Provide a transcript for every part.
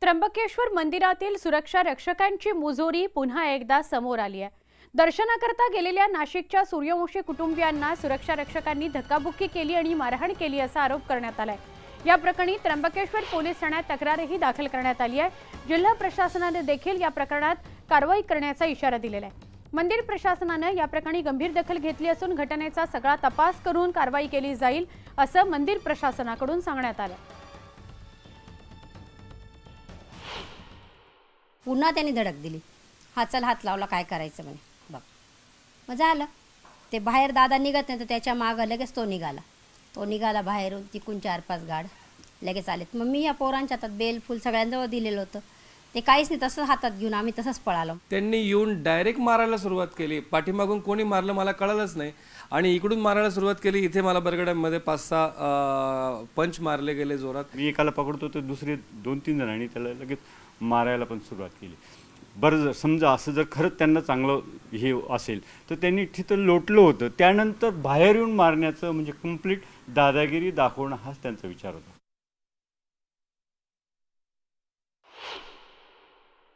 त्र्यंबकेश्वर मंदिरातील सुरक्षा रक्षकांची मुजोरी पुन्हा एकदा समोर आली आहे। दर्शनाकरता गेलेल्या नाशिकच्या सूर्यवंशी कुटुंबियांना सुरक्षा रक्षकांनी धक्काबुक्की केली आणि मारहाण केली असा आरोप करण्यात आलाय। या प्रकरणी त्र्यंबकेश्वर पोलीस ठाण्यात तक्रारही दाखल करण्यात आली आहे। जिल्हा प्रशासनाने देखील या प्रकरणात कारवाई करण्याचा इशारा दिलेला आहे। मंदिर प्रशासनाने या प्रकरणी गंभीर दखल घेतली असून घटनेचा सगळा तपास करून कारवाई केली जाईल असं मंदिर प्रशासनाकडून सांगण्यात आलं। पुन्हा त्यांनी धडक दिली। हा चल हात लावला, काय करायचं म्हणे। बघ मग झालं, ते बाहेर दादा निघत नाही तर त्याच्या मागं लगेच तो निघाला बाहेरून, तिकून 4-5 गाड लगेच आलेत। मग मी या पोरांच्या हातात बेल फुल सगळ्यांजवळ दिलेलं होतं, ते काहीच नाही, तसंच हातात घेऊन आम्ही तसंच पळालो। त्यांनी येऊन डायरेक्ट मारायला सुरुवात केली। पाठीमागून कोणी मारलं मला कळलंच नाही आणि इकडून मारायला सुरुवात केली। इथे मला बरगड्यामध्ये 5-6 पंच मारले गेले जोरात। मी एकाला पकडतो तर दुसरे 2-3 जणांनी त्याला लगेच मारायला पण सुरुवात केली। बरं, समजा असं जर खरंच त्यांना चांगलं हे असेल तर त्यांनी तिथं लोटलं होतं, त्यानंतर बाहेर येऊन मारण्याचं म्हणजे कंप्लीट दादागिरी दाखवणं हाच त्यांचा विचार होता।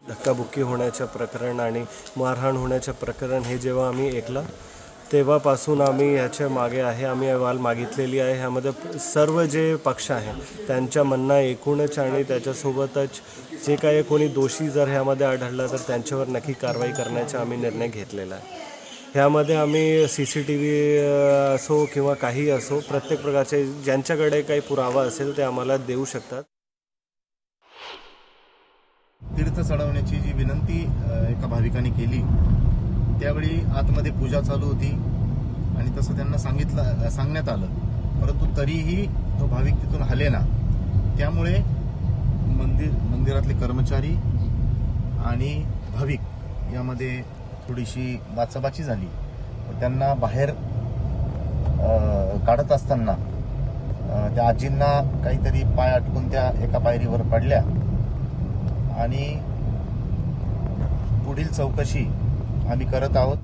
धक्काबुक्की होण्याचं प्रकरण आणि मारहाण होण्याचं प्रकरण हे जेव्हा आम्ही ऐकलं तेव्हापासून आम्ही ह्याच्या मागे आहे, आम्ही अहवाल मागितलेली आहे। ह्यामध्ये सर्व जे पक्ष आहे त्यांच्या म्हणणं एकूणच आणि त्याच्यासोबतच जे काही कोणी दोषी जर ह्यामध्ये आढळला तर त्यांच्यावर नक्की कारवाई करण्याचा आम्ही निर्णय घेतलेला आहे। ह्यामध्ये आम्ही CCTV असो किंवा काही असो, प्रत्येक प्रकारचे ज्यांच्याकडे काही पुरावा असेल ते आम्हाला देऊ शकतात। तीर्थ चढवण्याची जी विनंती एका भाविकाने केली त्यावेळी आतमध्ये पूजा चालू होती आणि तसं त्यांना सांगण्यात आलं, परंतु तरीही तो भाविक तिथून हलेना। त्यामुळे मंदिरातले कर्मचारी आणि भाविक यामध्ये थोडीशी बाचाबाची झाली। त्यांना बाहेर काढत असताना त्या आजींना काहीतरी पाय अटकून त्या एका पायरीवर पडल्या आणि पुढील चौकशी आम्ही करत आहोत।